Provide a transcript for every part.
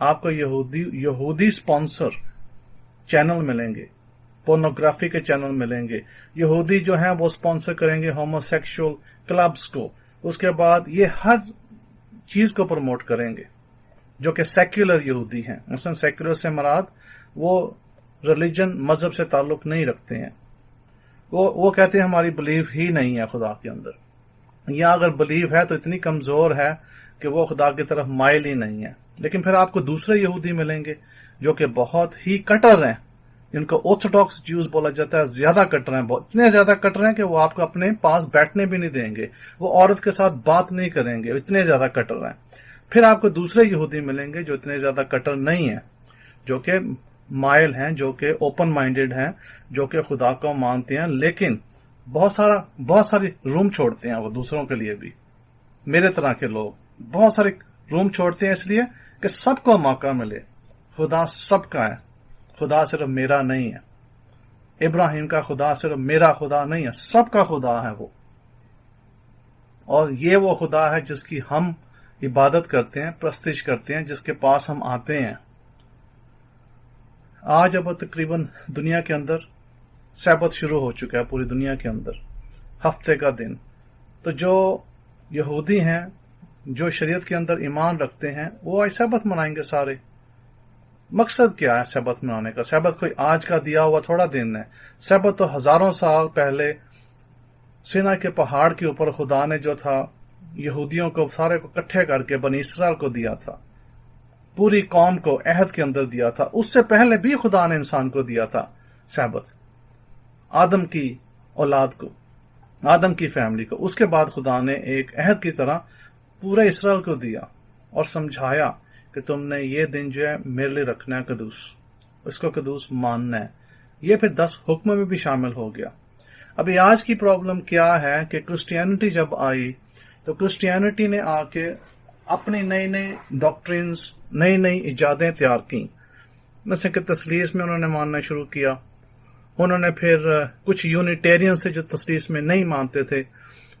آپ کو یہودی سپانسر چینل ملیں گے، پورنوگرافی کے چینل ملیں گے، یہودی جو ہیں وہ سپانسر کریں گے ہوموسیکشول کلبز کو، اس کے بعد یہ ہر چیز کو پروموٹ کریں گے جو کہ سیکولر یہودی ہیں۔ مثلا سیکولر سے مراد وہ ریلیجن مذہب سے تعلق نہیں رکھتے ہیں، وہ کہتے ہیں ہماری بلیف ہی نہیں ہے خدا کے اندر، یا اگر بلیف ہے تو اتنی کمزور ہے کہ وہ خدا کی طرف مائل ہی نہیں ہے۔ لیکن پھر آپ کو دوسرے یہودی ملیں گے جو کہ بہت ہی کٹر ہیں، جن کو آرتھوڈاکس جیوز بولا جاتا ہے، زیادہ کٹر ہیں، اتنے زیادہ کٹر ہیں کہ وہ آپ کو اپنے پاس بیٹھنے بھی نہیں دیں گے، وہ عورت کے ساتھ بات نہیں کریں گے، اتنے زیادہ کٹر ہیں۔ پھر آپ کو دوسرے یہودی ملیں گے جو اتنے زیادہ کٹر نہیں ہیں، جو کہ مائل ہیں، جو کہ اوپن مائنڈیڈ ہیں، جو کہ خدا کو مانتے ہیں، لیکن بہت ساری روم چھوڑتے ہیں وہ دوسروں کے لیے بھی۔ میرے طرح کے لوگ بہت سارے روم چھوڑتے ہیں اس لیے کہ سب کو موقع ملے۔ خدا سب کا ہے، خدا صرف میرا نہیں ہے۔ ابراہیم کا خدا صرف میرا خدا نہیں ہے، سب کا خدا ہے وہ، اور یہ وہ خدا ہے جس کی ہم عبادت کرتے ہیں، پرستش کرتے ہیں، جس کے پاس ہم آتے ہیں۔ آج اب تقریباً دنیا کے اندر سبت شروع ہو چکا ہے، پوری دنیا کے اندر ہفتے کا دن۔ تو جو یہودی ہیں، جو شریعت کے اندر ایمان رکھتے ہیں، وہ آج سبت منائیں گے سارے۔ مقصد کیا ہے سبت منانے کا؟ سبت کوئی آج کا دیا ہوا تھوڑا دن ہے، سبت تو ہزاروں سال پہلے سینا کے پہاڑ کے اوپر خدا نے جو تھا یہودیوں کو سارے کو اکٹھے کر کے بنی اسرائیل کو دیا تھا، پوری قوم کو عہد کے اندر دیا تھا۔ اس سے پہلے بھی خدا نے انسان کو دیا تھا سبت، آدم کی اولاد کو، آدم کی فیملی کو۔ اس کے بعد خدا نے ایک عہد کی طرح پورے اسرائیل کو دیا اور سمجھایا کہ تم نے یہ دن جو ہے میرے لیے رکھنا ہے قدوس، اس کو قدوس ماننا ہے۔ یہ پھر 10 حکم میں بھی شامل ہو گیا۔ ابھی آج کی پرابلم کیا ہے کہ کرسچینٹی جب آئی تو کرسچینٹی نے آ کے اپنی نئی ڈاکٹرینز، نئی ایجادیں تیار کی، مثل کہ تثلیث میں انہوں نے ماننا شروع کیا۔ انہوں نے پھر کچھ یونیٹیرین سے جو تثلیث میں نہیں مانتے تھے،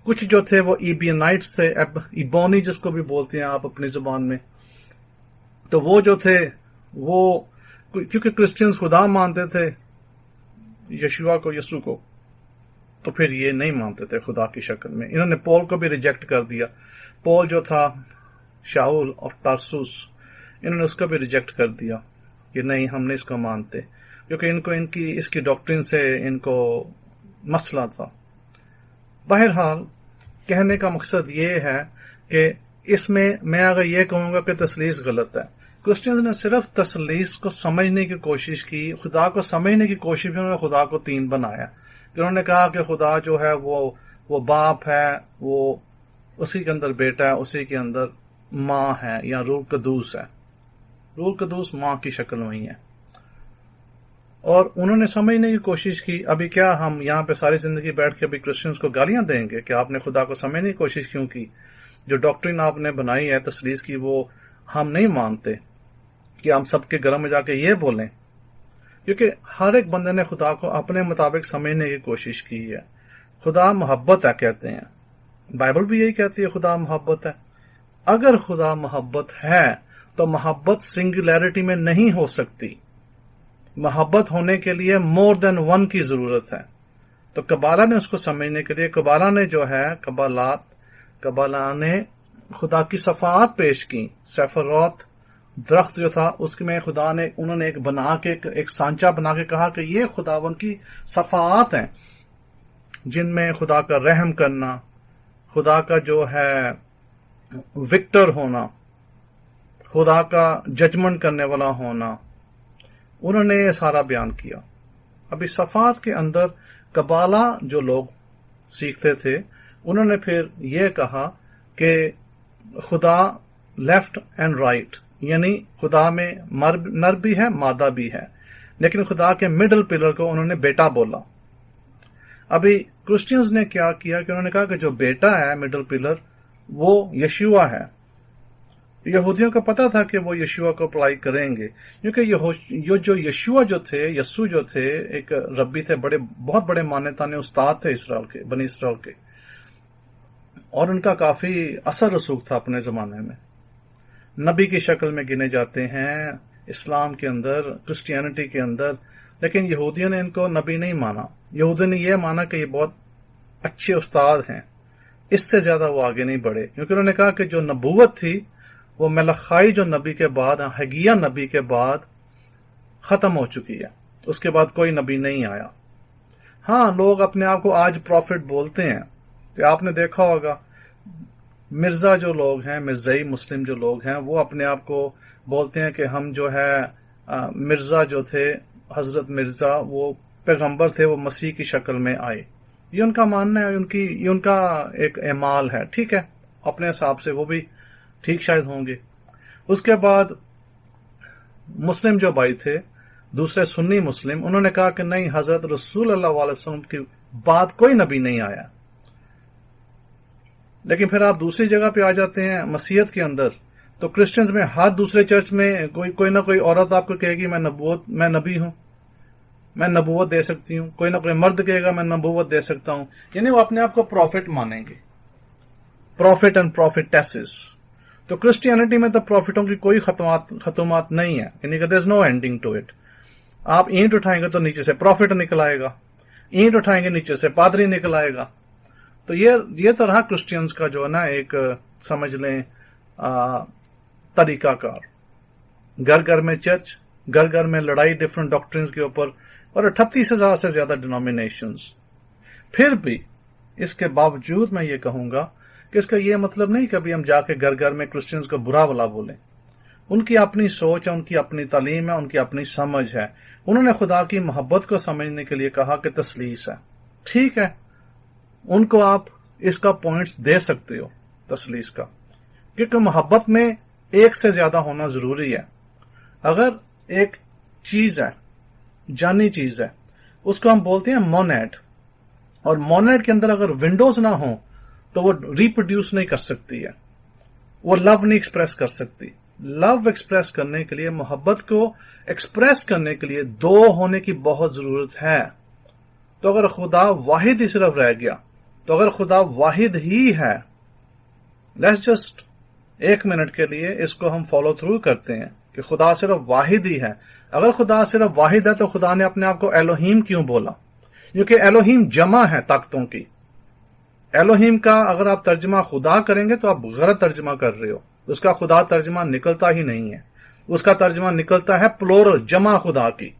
کچھ جو تھے وہ ایبینائٹس تھے، ایبونی جس کو بھی بولتے ہیں آپ اپنی زبان میں، تو وہ جو تھے وہ کیونکہ کرسچنز خدا مانتے تھے یشوع کو، یسوع کو، تو پھر یہ نہیں مانتے تھے خدا کی شکل میں۔ انہوں نے پول کو بھی ریجیکٹ کر دیا۔ پول جو تھا شاؤل اور تارسوس، انہوں نے اس کو بھی ریجیکٹ کر دیا کہ نہیں، ہم نہیں اس کو مانتے، کیونکہ ان کو اس کی ڈاکٹرین سے ان کو مسئلہ تھا۔ بہرحال کہنے کا مقصد یہ ہے کہ اس میں اگر یہ کہوں گا کہ تثلیث غلط ہے، کرسچنز نے صرف تثلیث کو سمجھنے کی کوشش کی، خدا کو سمجھنے کی کوشش میں انہوں نے خدا کو 3 بنایا۔ انہوں نے کہا کہ خدا جو ہے وہ باپ ہے، وہ اسی کے اندر بیٹا ہے، اسی کے اندر ماں ہے، یا روح قدوس ہے۔ روح قدوس ماں کی شکل میں ہی ہے، اور انہوں نے سمجھنے کی کوشش کی۔ ابھی کیا ہم یہاں پہ ساری زندگی بیٹھ کے ابھی کرسچنز کو گالیاں دیں گے کہ آپ نے خدا کو سمجھنے کی کوشش کیوں کی؟ جو ڈاکٹرین آپ نے بنائی ہے تثلیث کی، وہ ہم نہیں مانتے کہ ہم سب کے گھروں میں جا کے یہ بولیں، کیونکہ ہر ایک بندے نے خدا کو اپنے مطابق سمجھنے کی کوشش کی ہے۔ خدا محبت ہے کہتے ہیں، بائبل بھی یہی کہتی ہے خدا محبت ہے۔ اگر خدا محبت ہے تو محبت سنگولیرٹی میں نہیں ہو سکتی، محبت ہونے کے لیے مور دین ون کی ضرورت ہے۔ تو قبالہ نے اس کو سمجھنے کے لیے، قبالہ نے جو ہے قبالہ نے خدا کی صفات پیش کی۔ سیفروت درخت جو تھا اس میں خدا نے، انہوں نے ایک سانچہ بنا کے کہا کہ یہ خداون کی صفات ہیں، جن میں خدا کا رحم کرنا، خدا کا جو ہے وکٹر ہونا، خدا کا ججمنٹ کرنے والا ہونا، انہوں نے یہ سارا بیان کیا۔ ابھی صفات کے اندر قبالہ جو لوگ سیکھتے تھے، انہوں نے پھر یہ کہا کہ خدا لیفٹ اینڈ رائٹ، یعنی خدا میں نر بھی ہے، مادہ بھی ہے، لیکن خدا کے مڈل پلر کو انہوں نے بیٹا بولا۔ ابھی کرسچنز نے کیا کیا کہ انہوں نے کہا کہ جو بیٹا ہے مڈل پلر وہ یشوع ہے۔ یہودیوں کو پتا تھا کہ وہ یشوع کو اپلائی کریں گے، کیونکہ یشوع جو تھے، یسوع جو تھے، ایک ربی تھے، بہت بڑے مانتانے استاد تھے اسرائیل کے، بنی اسرائیل کے، اور ان کا کافی اثر رسوخ تھا اپنے زمانے میں۔ نبی کی شکل میں گنے جاتے ہیں اسلام کے اندر، کرسچینٹی کے اندر، لیکن یہودیوں نے ان کو نبی نہیں مانا. یہودیوں نے یہ مانا کہ یہ بہت اچھے استاد ہیں، اس سے زیادہ وہ آگے نہیں بڑھے، کیونکہ انہوں نے کہا کہ جو نبوت تھی وہ ملخائی جو نبی کے بعد، حگیہ نبی کے بعد ختم ہو چکی ہے، اس کے بعد کوئی نبی نہیں آیا. ہاں، لوگ اپنے آپ کو آج پروفٹ بولتے ہیں. کہ آپ نے دیکھا ہوگا مرزا جو لوگ ہیں، مرزائی مسلم جو لوگ ہیں، وہ اپنے آپ کو بولتے ہیں کہ ہم جو ہے مرزا جو تھے، حضرت مرزا، وہ پیغمبر تھے، وہ مسیح کی شکل میں آئے. یہ ان کا ماننا ہے، یہ ان کا ایک اعمال ہے. ٹھیک ہے، اپنے حساب سے وہ بھی ٹھیک شاید ہوں گے. اس کے بعد مسلم جو بھائی تھے، دوسرے سنی مسلم، انہوں نے کہا کہ نہیں، حضرت رسول اللہ علیہ وسلم کی بعد کوئی نبی نہیں آیا. لیکن پھر آپ دوسری جگہ پہ آ جاتے ہیں مسیحیت کے اندر، تو کرسچنز میں ہر دوسرے چرچ میں کوئی نہ کوئی عورت آپ کو کہے گی میں نبی ہوں، میں نبوت دے سکتی ہوں. کوئی نہ کوئی مرد کہے گا میں نبوت دے سکتا ہوں. یعنی وہ اپنے آپ کو پروفٹ مانیں گے، پروفٹ اینڈ پروفیٹیسز. تو کرسچینٹی میں تو پروفٹوں کی کوئی ختمات نہیں ہے، یعنی کہ دیر از نو اینڈنگ ٹو اٹ. آپ اینٹ اٹھائیں گے تو نیچے سے پروفٹ نکل آئے گا، اینٹ اٹھائیں گے نیچے سے پادری نکل آئے گا. تو یہ تو رہا کرسچینز کا جو ہے نا ایک سمجھ لیں طریقہ کار. گھر گھر میں چرچ، گھر گھر میں لڑائی ڈفرنٹ ڈاکٹرنز کے اوپر، اور 38,000 سے زیادہ ڈینومینیشنز. پھر بھی اس کے باوجود میں یہ کہوں گا کہ اس کا یہ مطلب نہیں کہ ابھی ہم جا کے گھر گھر میں کرسچنز کو برا بلا بولیں. ان کی اپنی سوچ ہے، ان کی اپنی تعلیم ہے، ان کی اپنی سمجھ ہے. انہوں نے خدا کی محبت کو سمجھنے کے لیے کہا کہ تثلیث ہے. ٹھیک ہے، ان کو آپ اس کا پوائنٹس دے سکتے ہو تثلیث کا، کیونکہ محبت میں ایک سے زیادہ ہونا ضروری ہے. اگر ایک چیز ہے، جانی چیز ہے، اس کو ہم بولتے ہیں مونیٹ، اور مونیٹ کے اندر اگر ونڈوز نہ ہوں تو وہ ریپروڈیوس نہیں کر سکتی ہے، وہ لو نہیں ایکسپریس کر سکتی. لو ایکسپریس کرنے کے لیے، محبت کو ایکسپریس کرنے کے لیے دو ہونے کی بہت ضرورت ہے. تو اگر خدا واحد ہی صرف رہ گیا، تو اگر خدا واحد ہی ہے، لیٹس جسٹ 1 منٹ کے لیے اس کو ہم فالو تھرو کرتے ہیں کہ خدا صرف واحد ہی ہے. اگر خدا صرف واحد ہے تو خدا نے اپنے آپ کو الوہیم کیوں بولا؟ کیونکہ الوہیم جمع ہے طاقتوں کی. الوہیم کا اگر آپ ترجمہ خدا کریں گے تو آپ غلط ترجمہ کر رہے ہو. اس کا خدا ترجمہ نکلتا ہی نہیں ہے، اس کا ترجمہ نکلتا ہے پلورل، جمع خدا کی.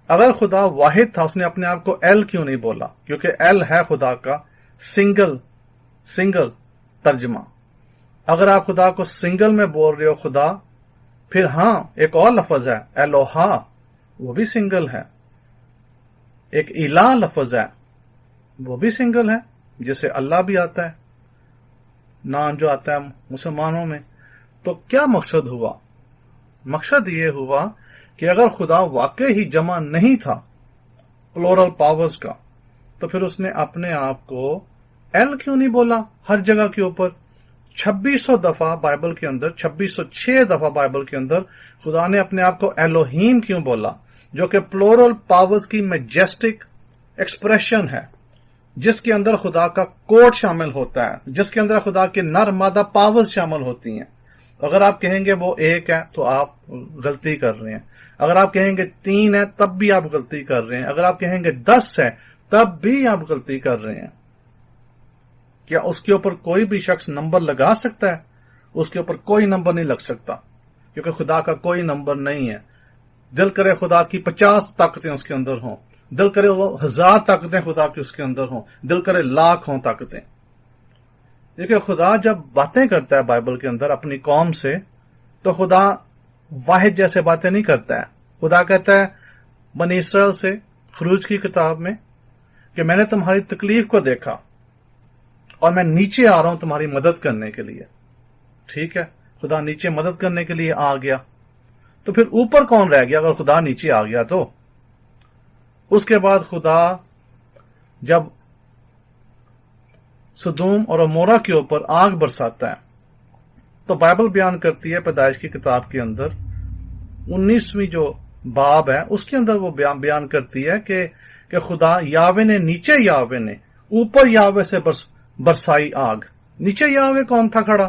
اگر خدا واحد تھا، اس نے اپنے آپ کو ایل کیوں نہیں بولا؟ کیونکہ ایل ہے خدا کا سنگل ترجمہ. اگر آپ خدا کو سنگل میں بول رہے ہو خدا، پھر ہاں ایک اور لفظ ہے الوہا، وہ بھی سنگل ہے. ایک الہ لفظ ہے، وہ بھی سنگل ہے، جسے اللہ بھی آتا ہے، نام جو آتا ہے مسلمانوں میں. تو کیا مقصد ہوا؟ مقصد یہ ہوا کہ اگر خدا واقع ہی جمع نہیں تھا پلورل پاورز کا، تو پھر اس نے اپنے آپ کو ایل کیوں نہیں بولا ہر جگہ کے اوپر؟ 2600 دفعہ بائبل کے اندر، 2606 دفعہ بائبل کے اندر خدا نے اپنے آپ کو الوہیم کیوں بولا، جو کہ پلورل پاورز کی میجسٹک ایکسپریشن ہے، جس کے اندر خدا کا کوڈ شامل ہوتا ہے، جس کے اندر خدا کے نر مادہ پاورز شامل ہوتی ہیں. اگر آپ کہیں گے وہ 1 ہے تو آپ غلطی کر رہے ہیں. اگر آپ کہیں گے 3 ہے تب بھی آپ غلطی کر رہے ہیں. اگر آپ کہیں گے 10 ہے تب بھی آپ غلطی کر رہے ہیں. کیا اس کے اوپر کوئی بھی شخص نمبر لگا سکتا ہے؟ اس کے اوپر کوئی نمبر نہیں لگ سکتا، کیونکہ خدا کا کوئی نمبر نہیں ہے. دل کرے خدا کی 50 طاقتیں اس کے اندر ہوں، دل کرے وہ 1000 طاقتیں خدا کی اس کے اندر ہوں، دل کرے لاکھ ہوں طاقتیں. کیونکہ خدا جب باتیں کرتا ہے بائبل کے اندر اپنی قوم سے، تو خدا واحد جیسے باتیں نہیں کرتا ہے. خدا کہتا ہے بنی اسرائیل سے خروج کی کتاب میں کہ میں نے تمہاری تکلیف کو دیکھا اور میں نیچے آ رہا ہوں تمہاری مدد کرنے کے لیے. ٹھیک ہے، خدا نیچے مدد کرنے کے لیے آ گیا، تو پھر اوپر کون رہ گیا اگر خدا نیچے آ گیا تو؟ اس کے بعد خدا جب سدوم اور عمورہ کے اوپر آگ برساتا ہے، تو بائبل بیان کرتی ہے پیدائش کی کتاب کے اندر 19ویں جو باب ہے اس کے اندر وہ بیان کرتی ہے کہ خدا یاوے نے نیچے، یاوے نے اوپر، یاوے سے برسائی آگ. نیچے یاوے کون تھا کھڑا؟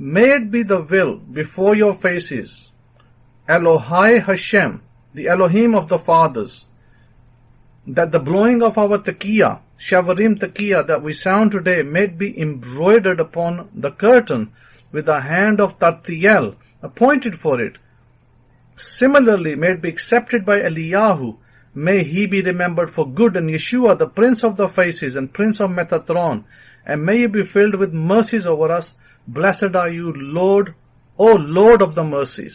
May it be the will before your faces, Elohai Hashem, the Elohim of the fathers, that the blowing of our tekiah, Shavarim tekiah, that we sound today, may it be embroidered upon the curtain with the hand of Tartiel, appointed for it. Similarly, may it be accepted by Eliyahu. May he be remembered for good, and Yeshua, the Prince of the Faces and Prince of Metatron, and may you be filled with mercies over us. Blessed are you, Lord, O Lord of the mercies.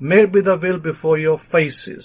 May it be the will before your faces.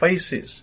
faces.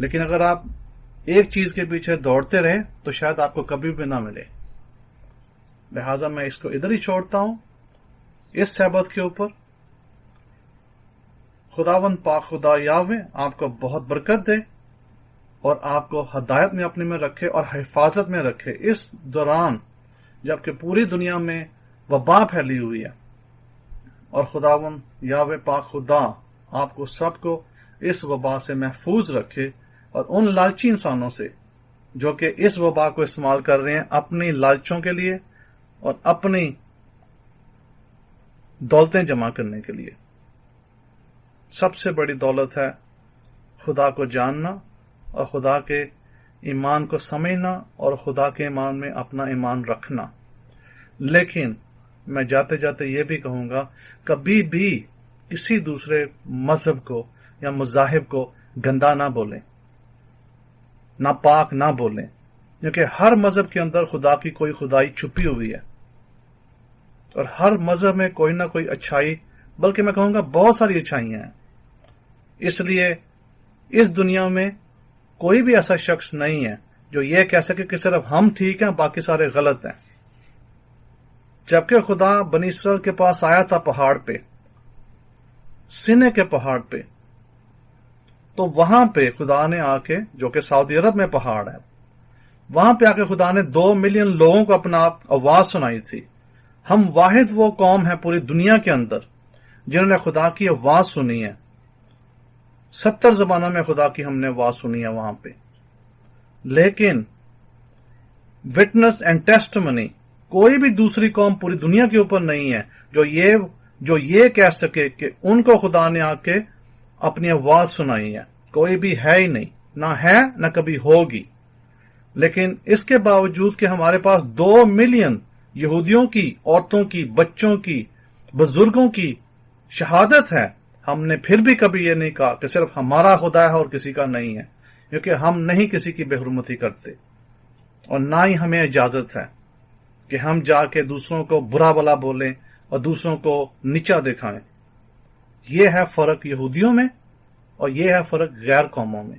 لیکن اگر آپ ایک چیز کے پیچھے دوڑتے رہے تو شاید آپ کو کبھی بھی نہ ملے. لہذا میں اس کو ادھر ہی چھوڑتا ہوں اس صحبت کے اوپر. خداوند پاک خدا یہوہ آپ کو بہت برکت دے اور آپ کو ہدایت میں اپنے میں رکھے اور حفاظت میں رکھے اس دوران جبکہ پوری دنیا میں وبا پھیلی ہوئی ہے. اور خداوند یہوہ پاک خدا آپ کو سب کو اس وبا سے محفوظ رکھے اور ان لالچی انسانوں سے جو کہ اس وبا کو استعمال کر رہے ہیں اپنی لالچوں کے لیے اور اپنی دولتیں جمع کرنے کے لیے. سب سے بڑی دولت ہے خدا کو جاننا اور خدا کے ایمان کو سمجھنا اور خدا کے ایمان میں اپنا ایمان رکھنا. لیکن میں جاتے جاتے یہ بھی کہوں گا کبھی بھی کسی دوسرے مذہب کو یا مذاہب کو گندا نہ بولیں، ناپاک نہ بولیں، کیونکہ ہر مذہب کے اندر خدا کی کوئی خدائی چھپی ہوئی ہے اور ہر مذہب میں کوئی نہ کوئی اچھائی، بلکہ میں کہوں گا بہت ساری اچھائیاں ہیں. اس لیے اس دنیا میں کوئی بھی ایسا شخص نہیں ہے جو یہ کہہ سکے کہ صرف ہم ٹھیک ہیں باقی سارے غلط ہیں. جبکہ خدا بنی اسرائیل کے پاس آیا تھا پہاڑ پہ، سینے کے پہاڑ پہ، تو وہاں پہ خدا نے آ کے، جو کہ سعودی عرب میں پہاڑ ہے، وہاں پہ آ کے خدا نے 2 ملین لوگوں کو اپنا آواز سنائی تھی. ہم واحد وہ قوم ہے پوری دنیا کے اندر جنہوں نے خدا کی آواز سنی ہے. 70 زبانوں میں خدا کی ہم نے آواز سنی ہے وہاں پہ. لیکن وٹنس اینڈ ٹیسٹمنی کوئی بھی دوسری قوم پوری دنیا کے اوپر نہیں ہے جو یہ کہہ سکے کہ ان کو خدا نے آ کے اپنی آواز سنائی ہے. کوئی بھی ہے ہی نہیں، نہ ہے نہ کبھی ہوگی. لیکن اس کے باوجود کہ ہمارے پاس 2 ملین یہودیوں کی، عورتوں کی، بچوں کی، بزرگوں کی شہادت ہے، ہم نے پھر بھی کبھی یہ نہیں کہا کہ صرف ہمارا خدا ہے اور کسی کا نہیں ہے، کیونکہ ہم نہیں کسی کی بے حرمتی کرتے اور نہ ہی ہمیں اجازت ہے کہ ہم جا کے دوسروں کو برا بلا بولیں اور دوسروں کو نیچا دکھائیں. یہ ہے فرق یہودیوں میں اور یہ ہے فرق غیر قوموں میں.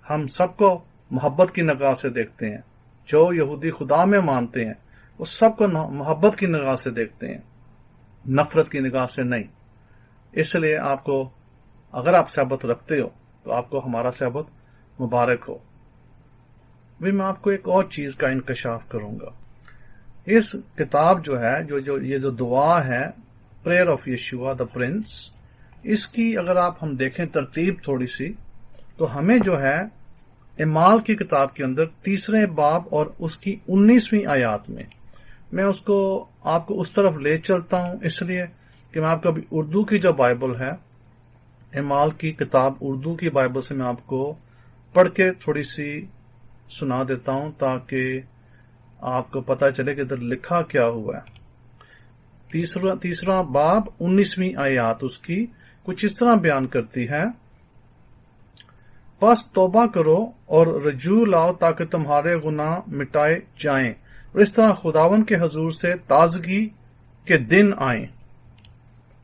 ہم سب کو محبت کی نگاہ سے دیکھتے ہیں. جو یہودی خدا میں مانتے ہیں وہ سب کو محبت کی نگاہ سے دیکھتے ہیں، نفرت کی نگاہ سے نہیں. اس لیے آپ کو، اگر آپ صحبت رکھتے ہو تو آپ کو ہمارا صحبت مبارک ہو. بھی میں آپ کو ایک اور چیز کا انکشاف کروں گا. اس کتاب جو ہے یہ جو دعا ہے پریئر آف یشوع دا پرنس، اس کی اگر ہم دیکھیں ترتیب تھوڑی سی، تو ہمیں جو ہے اعمال کی کتاب کے اندر 3 باب اور اس کی 19ویں آیات میں اس کو آپ کو اس طرف لے چلتا ہوں، اس لیے کہ میں آپ کو ابھی اردو کی جو بائبل ہے، اعمال کی کتاب اردو کی بائبل سے میں آپ کو پڑھ کے تھوڑی سی سنا دیتا ہوں تاکہ آپ کو پتہ چلے کہ ادھر لکھا کیا ہوا ہے. 3 باب 19ویں آیات اس کی کچھ اس طرح بیان کرتی ہے: پس توبہ کرو اور رجوع لاؤ تاکہ تمہارے گناہ مٹائے جائیں اور اس طرح خداوند کے حضور سے تازگی کے دن آئیں.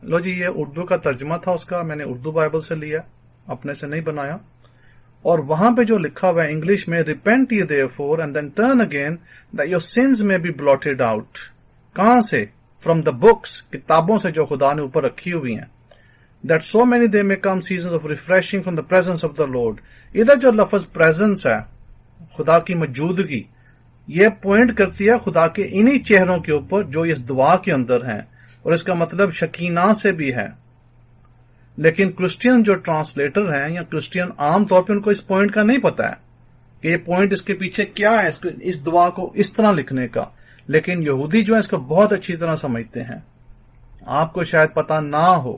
لو جی، یہ اردو کا ترجمہ تھا اس کا، میں نے اردو بائبل سے لیا، اپنے سے نہیں بنایا. اور وہاں پہ جو لکھا ہوا ہے انگلش میں، repent ye therefore and then turn again that your sins may be blotted out. کہاں سے؟ from the books، کتابوں سے جو خدا نے اوپر رکھی ہوئی ہیں. that so many there may come seasons of refreshing from the presence of the Lord. ادھر جو لفظ presence ہے، خدا کی موجودگی، یہ پوائنٹ کرتی ہے خدا کے انہی چہروں کے اوپر جو اس دعا کے اندر ہیں، اور اس کا مطلب شکینہ سے بھی ہے. لیکن کرسچین جو ٹرانسلیٹر ہیں یا کرسچین عام طور پہ ان کو اس پوائنٹ کا نہیں پتا ہے کہ یہ پوائنٹ اس کے پیچھے کیا ہے، اس دعا کو اس طرح لکھنے کا. لیکن یہودی جو ہے اس کو بہت اچھی طرح سمجھتے ہیں. آپ کو شاید پتا نہ ہو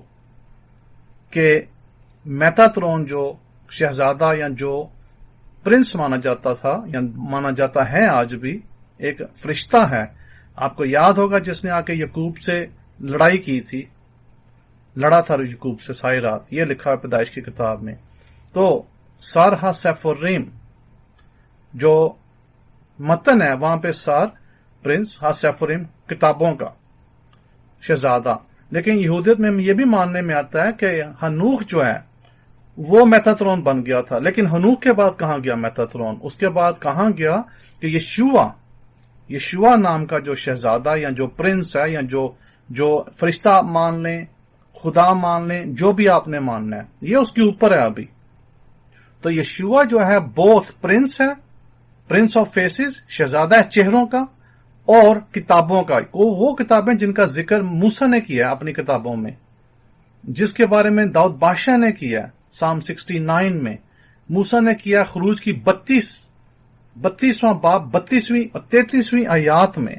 کہ میتاترون جو شہزادہ یا جو پرنس مانا جاتا تھا یا مانا جاتا ہے آج بھی، ایک فرشتہ ہے. آپ کو یاد ہوگا جس نے آ کے یعقوب سے لڑائی کی تھی، لڑا تھا یعقوب سے ساری رات. یہ لکھا ہے پیدائش کی کتاب میں. تو سار ہا سیفوریم جو متن ہے وہاں پہ سار پرنس، ہا سیفوریم کتابوں کا شہزادہ. لیکن یہودیت میں یہ بھی ماننے میں آتا ہے کہ ہنوخ جو ہے وہ میتھاترون بن گیا تھا. لیکن ہنوک کے بعد کہاں گیا میتھاترون؟ اس کے بعد کہاں گیا کہ یشوع نام کا جو شہزادہ یا جو پرنس ہے یا جو فرشتہ مان لیں، خدا مان لیں، جو بھی آپ نے ماننا ہے، یہ اس کے اوپر ہے ابھی. تو یشوع جو ہے بوتھ پرنس ہے، پرنس آف فیسز، شہزادہ ہے چہروں کا، اور کتابوں کا. وہ کتابیں جن کا ذکر موسیٰ نے کیا ہے اپنی کتابوں میں، جس کے بارے میں داؤد بادشاہ نے کیا سام 69 میں، موسیٰ نے کیا خروج کی 32واں باب 32ویں اور 33ویں آیات میں.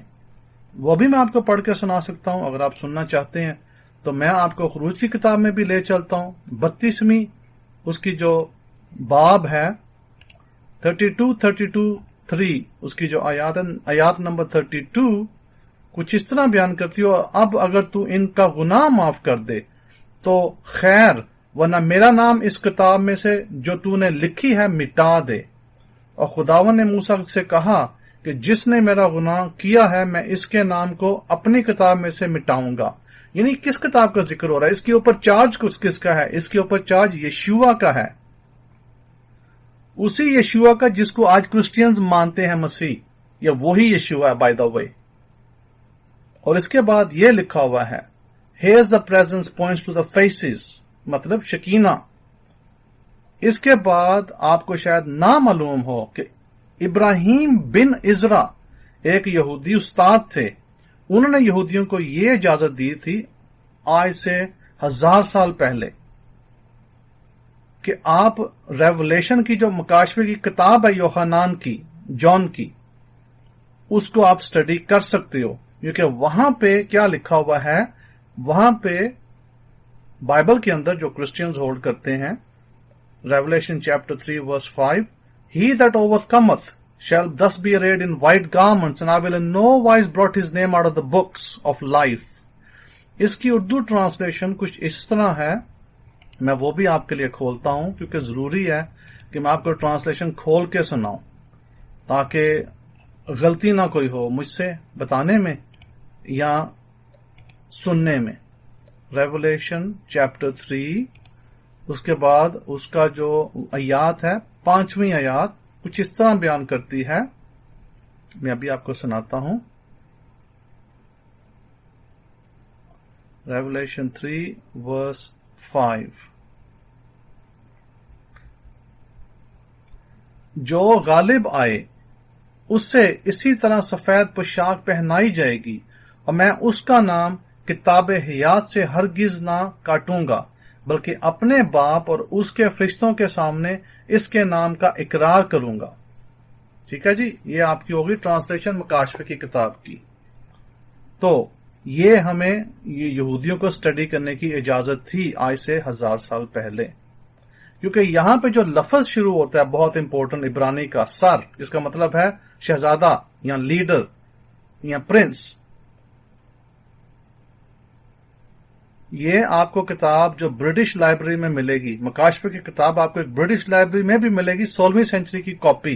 وہ بھی میں آپ کو پڑھ کے سنا سکتا ہوں اگر آپ سننا چاہتے ہیں. تو میں آپ کو خروج کی کتاب میں بھی لے چلتا ہوں. 32ویں اس کی جو باب ہے 32-3 اس کی جو آیات نمبر 32 کچھ اس طرح بیان کرتی ہو، اب اگر تو ان کا گناہ معاف کر دے تو خیر، ورنہ میرا نام اس کتاب میں سے جو تو نے لکھی ہے مٹا دے. اور خداوند نے موسیٰ سے کہا کہ جس نے میرا گناہ کیا ہے میں اس کے نام کو اپنی کتاب میں سے مٹاؤں گا. یعنی کس کتاب کا ذکر ہو رہا ہے؟ اس کے اوپر چارج کس کا ہے؟ اس کے اوپر چارج یشوع کا ہے، اسی یشوع کا جس کو آج کرسچینز مانتے ہیں مسیح، یا وہی یشوع ہے بائی دا وے. اور اس کے بعد یہ لکھا ہوا ہے Here's the presence points to the faces، مطلب شکینہ. اس کے بعد آپ کو شاید نہ معلوم ہو کہ ابراہیم بن عزرا ایک یہودی استاد تھے. انہوں نے یہودیوں کو یہ اجازت دی تھی آج سے 1000 سال پہلے کہ آپ ریولیشن کی جو مکاشفے کی کتاب ہے یوحنان کی، جان کی، اس کو آپ سٹڈی کر سکتے ہو. کیونکہ وہاں پہ کیا لکھا ہوا ہے، وہاں پہ بائبل کے اندر جو کرسچینز ہولڈ کرتے ہیں، revelation chapter 3 verse 5، He that overcometh shall thus be arrayed in white garments, and I will in no wise blot his name out of the books of life. اس کی Urdu translation کچھ اس طرح ہے، میں وہ بھی آپ کے لیے کھولتا ہوں کیونکہ ضروری ہے کہ میں آپ کو ٹرانسلیشن کھول کے سناؤں تاکہ غلطی نہ کوئی ہو مجھ سے بتانے میں یا سننے میں. ریولیشن چیپٹر 3، اس کے بعد اس کا جو آیات ہے 5ویں آیات کچھ اس طرح بیان کرتی ہے، میں ابھی آپ کو سناتا ہوں. ریولیشن 3 verse 5، جو غالب آئے اس سے اسی طرح سفید پوشاک پہنائی جائے گی، اور میں اس کا نام کتاب حیات سے ہرگز نہ کاٹوں گا، بلکہ اپنے باپ اور اس کے فرشتوں کے سامنے اس کے نام کا اقرار کروں گا. ٹھیک ہے جی، یہ آپ کی ہوگی ٹرانسلیشن مکاشفے کی کتاب کی. تو یہ ہمیں یہ یہودیوں کو سٹڈی کرنے کی اجازت تھی آج سے 1000 سال پہلے، کیونکہ یہاں پہ جو لفظ شروع ہوتا ہے بہت امپورٹنٹ، عبرانی کا سر، جس کا مطلب ہے شہزادہ یا لیڈر یا پرنس. یہ آپ کو کتاب جو برٹش لائبریری میں ملے گی، مکاشفے کی کتاب آپ کو ایک برٹش لائبریری میں بھی ملے گی، 16ویں سینچری کی کاپی.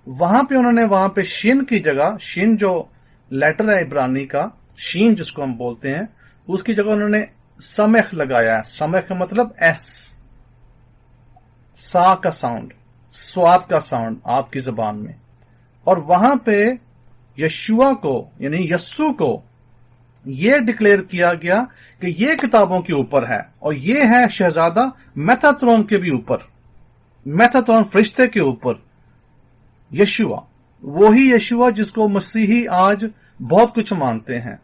وہاں پہ انہوں نے وہاں پہ شین کی جگہ، شین جو لیٹر ہے عبرانی کا، شین جس کو ہم بولتے ہیں، اس کی جگہ انہوں نے سمخ لگایا ہے. سمخ کا مطلب ایس، سا کا ساؤنڈ، سواد کا ساؤنڈ آپ کی زبان میں. اور وہاں پہ یشوع کو یعنی یسوع کو یہ ڈکلیئر کیا گیا کہ یہ کتابوں کے اوپر ہے، اور یہ ہے شہزادہ میتھاترون کے بھی اوپر، میتھاترون فرشتے کے اوپر. یشوع، وہی یشوع جس کو مسیحی آج بہت کچھ مانتے ہیں.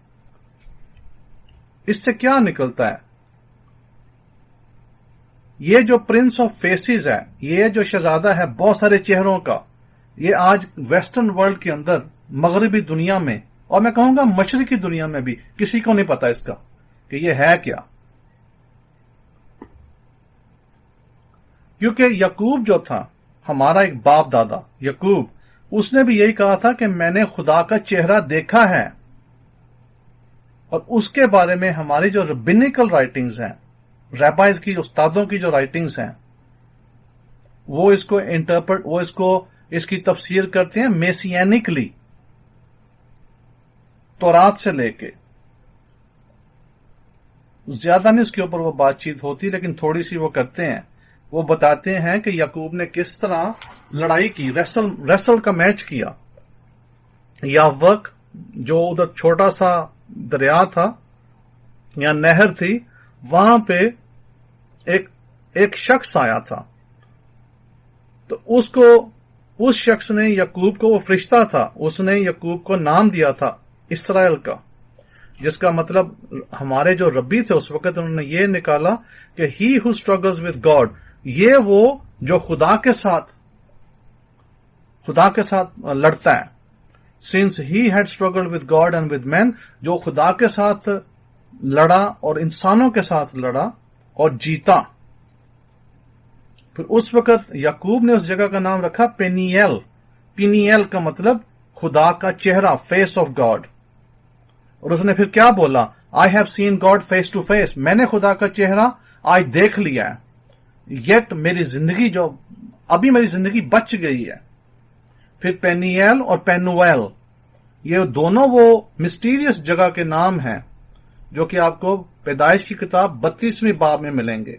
اس سے کیا نکلتا ہے؟ یہ جو پرنس آف فیسز ہے، یہ جو شہزادہ ہے بہت سارے چہروں کا، یہ آج ویسٹرن ورلڈ کے اندر، مغربی دنیا میں، اور میں کہوں گا مشرقی دنیا میں بھی کسی کو نہیں پتا اس کا کہ یہ ہے کیا. کیونکہ یعقوب جو تھا ہمارا ایک باپ دادا یعقوب، اس نے بھی یہی کہا تھا کہ میں نے خدا کا چہرہ دیکھا ہے. اور اس کے بارے میں ہماری جو ربینیکل رائٹنگز ہیں، ریبائز کی، استادوں کی جو رائٹنگز ہیں، وہ اس کو انٹرپریٹ، وہ اس کی تفسیر کرتے ہیں میسینکلی، تورات سے لے کے. زیادہ نہیں اس کے اوپر وہ بات چیت ہوتی، لیکن تھوڑی سی وہ کرتے ہیں وہ بتاتے ہیں کہ یعقوب نے کس طرح لڑائی کی، ریسل کا میچ کیا. یا وقت جو ادھر چھوٹا سا دریا تھا یا نہر تھی، وہاں پہ ایک شخص آیا تھا. تو اس شخص نے یعقوب کو، وہ فرشتہ تھا، اس نے یعقوب کو نام دیا تھا اسرائیل کا، جس کا مطلب ہمارے جو ربی تھے اس وقت انہوں نے یہ نکالا کہ he who struggles with God, یہ وہ جو خدا کے ساتھ لڑتا ہے. Since he had struggled with God and with man, جو خدا کے ساتھ لڑا اور انسانوں کے ساتھ لڑا اور جیتا. پھر اس وقت یعقوب نے اس جگہ کا نام رکھا پینیل. پینیل کا مطلب خدا کا چہرہ، فیس آف گاڈ. اور اس نے پھر کیا بولا؟ I have seen God face to face, میں نے خدا کا چہرہ آج دیکھ لیا ہے. یٹ میری زندگی ابھی میری زندگی بچ گئی ہے. پھر پینیل اور پینویل، یہ دونوں وہ مسٹیریس جگہ کے نام ہیں جو کہ آپ کو پیدائش کی کتاب 32ویں باب میں ملیں گے.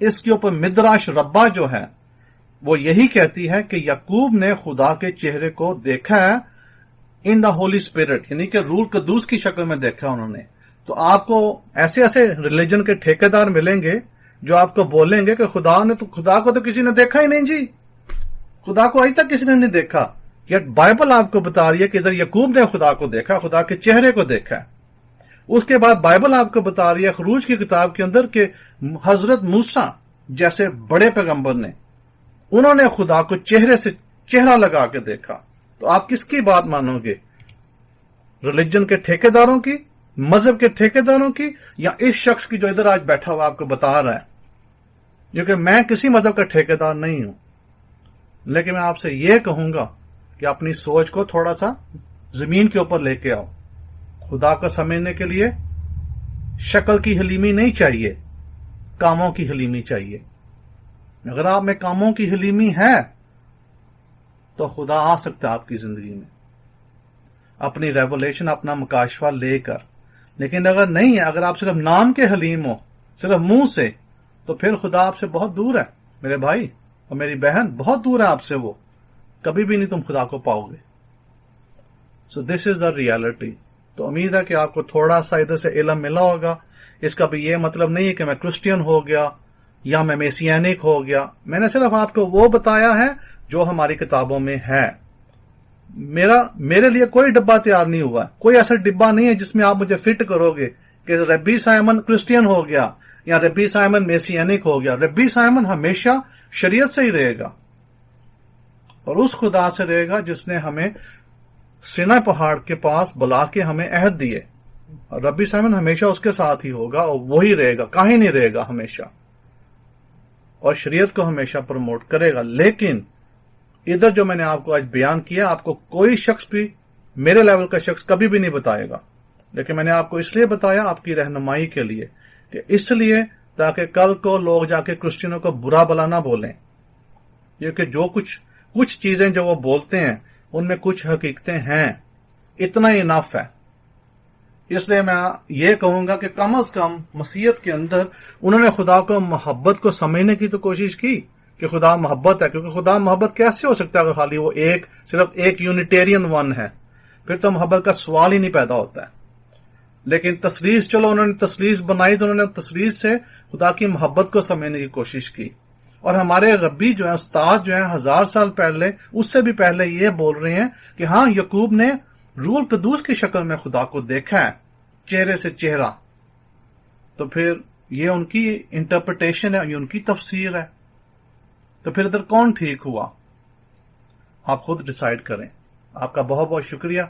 اس کے اوپر مدراش ربا جو ہے وہ یہی کہتی ہے کہ یعقوب نے خدا کے چہرے کو دیکھا ہے ان دا ہولی اسپرٹ، یعنی کہ روح القدس کی شکل میں دیکھا انہوں نے. تو آپ کو ایسے ریلیجن کے ٹھیکیدار ملیں گے جو آپ کو بولیں گے کہ خدا کو تو کسی نے دیکھا ہی نہیں جی، خدا کو آج تک کسی نے نہیں دیکھا. یا بائبل آپ کو بتا رہی ہے کہ ادھر یعقوب نے خدا کو دیکھا، خدا کے چہرے کو دیکھا. اس کے بعد بائبل آپ کو بتا رہی ہے خروج کی کتاب کے اندر کہ حضرت موسیٰ جیسے بڑے پیغمبر نے، انہوں نے خدا کو چہرے سے چہرہ لگا کے دیکھا. تو آپ کس کی بات مانو گے؟ ریلیجن کے ٹھیکیداروں کی، مذہب کے ٹھیکیداروں کی، یا اس شخص کی جو ادھر آج بیٹھا ہوا آپ کو بتا رہا ہے؟ کیونکہ میں کسی مذہب کا ٹھیکیدار نہیں ہوں، لیکن میں آپ سے یہ کہوں گا کہ اپنی سوچ کو تھوڑا سا زمین کے اوپر لے کے آؤ. خدا کو سمجھنے کے لیے شکل کی حلیمی نہیں چاہیے، کاموں کی حلیمی چاہیے. اگر آپ میں کاموں کی حلیمی ہے تو خدا آ سکتا ہے آپ کی زندگی میں اپنی ریولیشن، اپنا مکاشفہ لے کر. لیکن اگر نہیں ہے، اگر آپ صرف نام کے حلیم ہو، صرف منہ سے، تو پھر خدا آپ سے بہت دور ہے میرے بھائی اور میری بہن، بہت دور ہے آپ سے. وہ کبھی بھی نہیں تم خدا کو پاؤ گے. سو دس از دا ریالٹی. تو امید ہے کہ آپ کو تھوڑا سا ادھر سے علم ملا ہوگا. اس کا بھی یہ مطلب نہیں ہے کہ میں کرسچین ہو گیا یا میں میسیانک ہو گیا. میں نے صرف آپ کو وہ بتایا ہے جو ہماری کتابوں میں ہے. میرے لیے کوئی ڈبہ تیار نہیں ہوا، کوئی ایسا ڈبہ نہیں ہے جس میں آپ مجھے فٹ کرو گے کہ ربی سائمن کرسچین ہو گیا یا ربی سائمن میسیانک ہو گیا. ربی سائمن ہمیشہ شریعت سے ہی رہے گا اور اس خدا سے رہے گا جس نے ہمیں سینا پہاڑ کے پاس بلا کے ہمیں عہد دیے. ربی سائمن ہمیشہ اس کے ساتھ ہی ہوگا اور وہی رہے گا، کہیں نہیں رہے گا ہمیشہ، اور شریعت کو ہمیشہ پروموٹ کرے گا. لیکن ادھر جو میں نے آپ کو آج بیان کیا، آپ کو کوئی شخص بھی، میرے لیول کا شخص کبھی بھی نہیں بتائے گا. لیکن میں نے آپ کو اس لیے بتایا آپ کی رہنمائی کے لیے، کہ اس لیے تاکہ کل کو لوگ جا کے کرسچنوں کو برا بلا نہ بولیں. کیونکہ جو کچھ چیزیں جو وہ بولتے ہیں ان میں کچھ حقیقتیں ہیں، اتنا ہی انف ہے. اس لیے میں یہ کہوں گا کہ کم از کم مسیحیت کے اندر انہوں نے خدا کو محبت کو سمجھنے کی تو کوشش کی کہ خدا محبت ہے. کیونکہ خدا محبت کیسے ہو سکتا ہے اگر خالی وہ صرف ایک یونیٹیرین ون ہے؟ پھر تو محبت کا سوال ہی نہیں پیدا ہوتا ہے. لیکن تثلیث، چلو انہوں نے تثلیث بنائی تو انہوں نے تثلیث سے خدا کی محبت کو سمجھنے کی کوشش کی. اور ہمارے ربی جو ہیں، استاد جو ہیں، 1000 سال پہلے، اس سے بھی پہلے یہ بول رہے ہیں کہ ہاں یعقوب نے روح القدس کی شکل میں خدا کو دیکھا ہے، چہرے سے چہرہ. تو پھر یہ ان کی انٹرپریٹیشن ہے، یہ ان کی تفسیر ہے. تو پھر ادھر کون ٹھیک ہوا؟ آپ خود ڈیسائیڈ کریں. آپ کا بہت بہت شکریہ.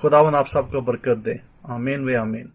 خداوند آپ سب کو برکت دے. آمین و آمین.